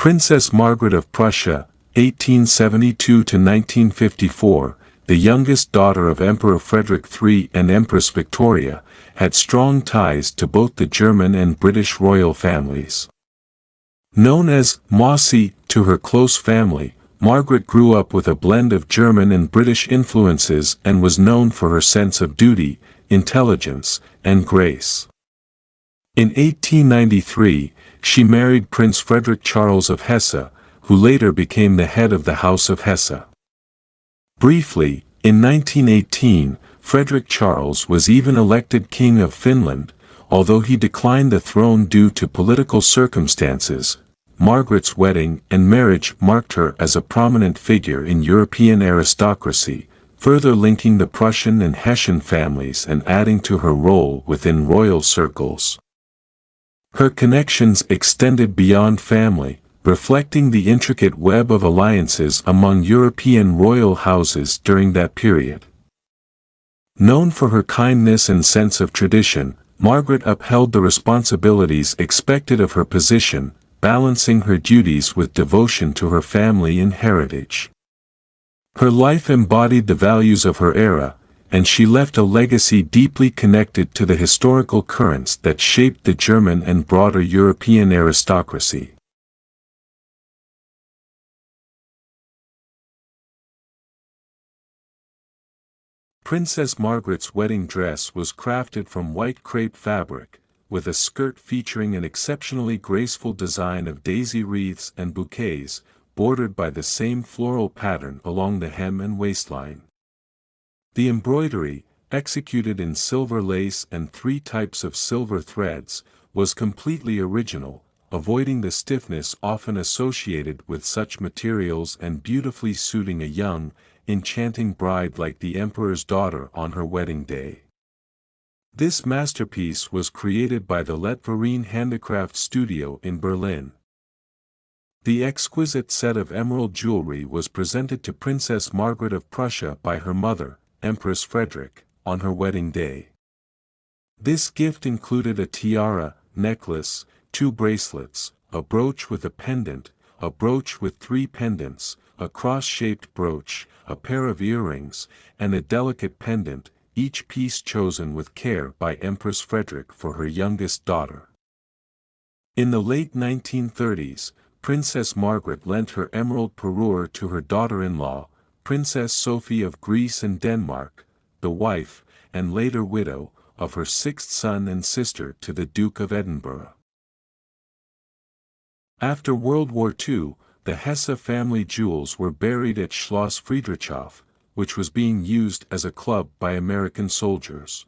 Princess Margaret of Prussia, 1872–1954, the youngest daughter of Emperor Frederick III and Empress Victoria, had strong ties to both the German and British royal families. Known as Mossy to her close family, Margaret grew up with a blend of German and British influences and was known for her sense of duty, intelligence, and grace. In 1893, she married Prince Frederick Charles of Hesse, who later became the head of the House of Hesse. Briefly, in 1918, Frederick Charles was even elected King of Finland, although he declined the throne due to political circumstances. Margaret's wedding and marriage marked her as a prominent figure in European aristocracy, further linking the Prussian and Hessian families and adding to her role within royal circles. Her connections extended beyond family, reflecting the intricate web of alliances among European royal houses during that period. Known for her kindness and sense of tradition, Margaret upheld the responsibilities expected of her position, balancing her duties with devotion to her family and heritage. Her life embodied the values of her era, and she left a legacy deeply connected to the historical currents that shaped the German and broader European aristocracy. Princess Margaret's wedding dress was crafted from white crepe fabric, with a skirt featuring an exceptionally graceful design of daisy wreaths and bouquets, bordered by the same floral pattern along the hem and waistline. The embroidery, executed in silver lace and 3 types of silver threads, was completely original, avoiding the stiffness often associated with such materials and beautifully suiting a young, enchanting bride like the emperor's daughter on her wedding day. This masterpiece was created by the Landgravine Handicraft Studio in Berlin. The exquisite set of emerald jewelry was presented to Princess Margaret of Prussia by her mother, Empress Frederick, on her wedding day. This gift included a tiara, necklace, 2 bracelets, a brooch with a pendant, a brooch with 3 pendants, a cross-shaped brooch, a pair of earrings, and a delicate pendant, each piece chosen with care by Empress Frederick for her youngest daughter. In the late 1930s, Princess Margaret lent her emerald parure to her daughter-in-law, Princess Sophie of Greece and Denmark, the wife, and later widow, of her 6th son and sister to the Duke of Edinburgh. After World War II, the Hesse family jewels were buried at Schloss Friedrichshof, which was being used as a club by American soldiers.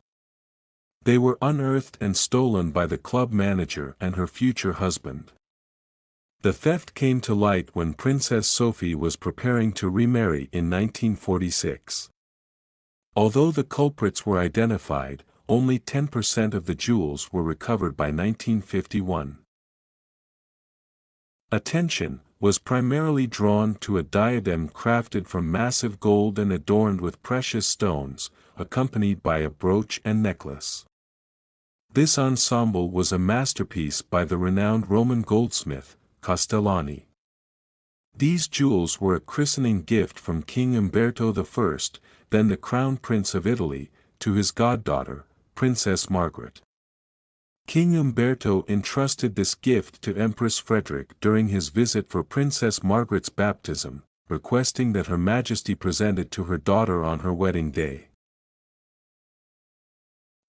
They were unearthed and stolen by the club manager and her future husband. The theft came to light when Princess Sophie was preparing to remarry in 1946. Although the culprits were identified, only 10% of the jewels were recovered by 1951. Attention was primarily drawn to a diadem crafted from massive gold and adorned with precious stones, accompanied by a brooch and necklace. This ensemble was a masterpiece by the renowned Roman goldsmith, Castellani. These jewels were a christening gift from King Umberto I, then the Crown Prince of Italy, to his goddaughter, Princess Margaret. King Umberto entrusted this gift to Empress Frederick during his visit for Princess Margaret's baptism, requesting that Her Majesty present it to her daughter on her wedding day.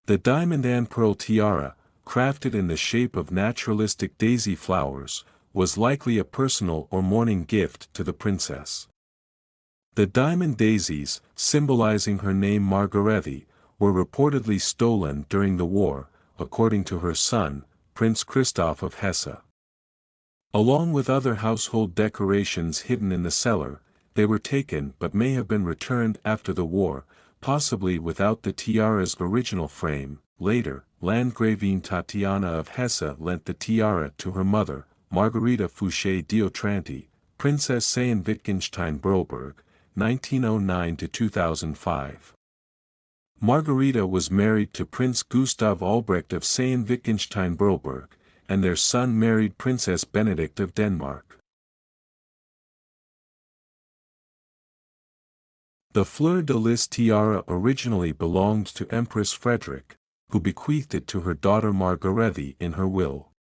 The diamond and pearl tiara, crafted in the shape of naturalistic daisy flowers, was likely a personal or mourning gift to the princess. The diamond daisies, symbolizing her name Margarethe, were reportedly stolen during the war, according to her son, Prince Christoph of Hesse. Along with other household decorations hidden in the cellar, they were taken but may have been returned after the war, possibly without the tiara's original frame. Later, Landgravine Tatiana of Hesse lent the tiara to her mother, Margarethe Fouché-Diotranti, Princess Sayn-Wittgenstein-Broberg, 1909–2005. Margarethe was married to Prince Gustav Albrecht of Sayn-Wittgenstein-Broberg, and their son married Princess Benedict of Denmark. The Fleur-de-lis tiara originally belonged to Empress Frederick, who bequeathed it to her daughter Margarethe in her will.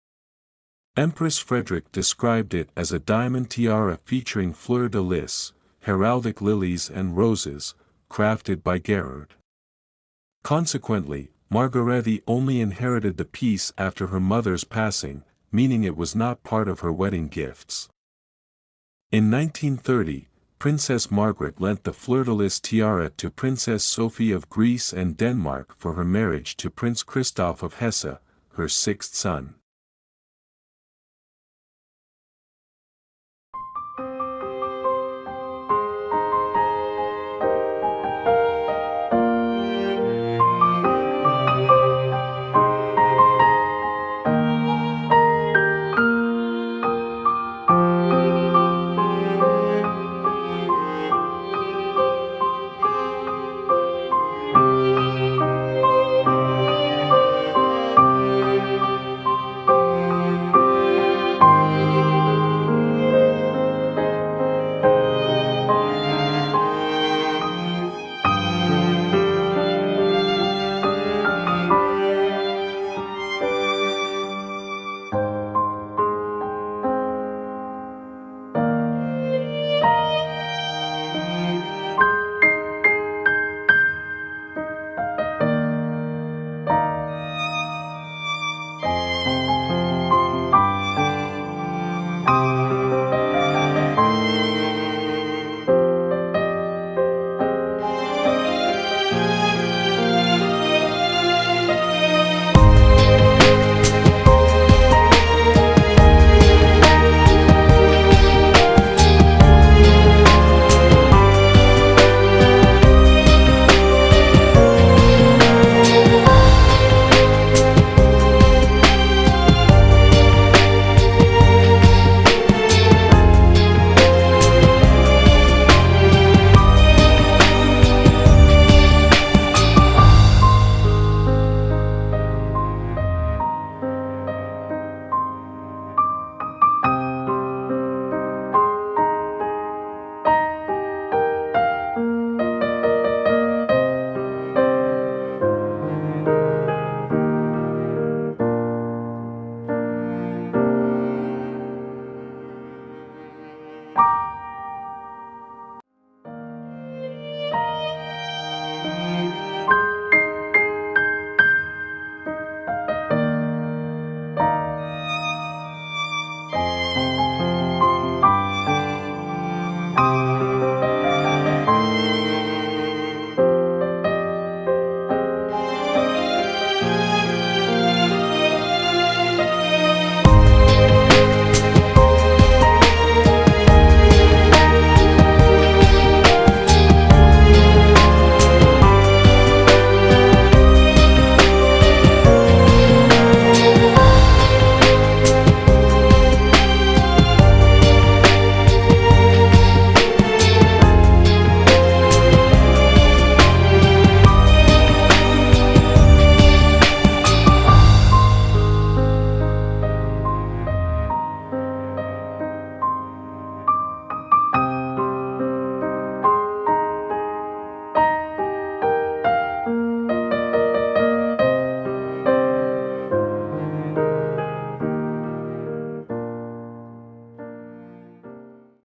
Empress Frederick described it as a diamond tiara featuring fleur-de-lis, heraldic lilies and roses, crafted by Gerard. Consequently, Margarethe only inherited the piece after her mother's passing, meaning it was not part of her wedding gifts. In 1930, Princess Margaret lent the fleur-de-lis tiara to Princess Sophie of Greece and Denmark for her marriage to Prince Christoph of Hesse, her sixth son.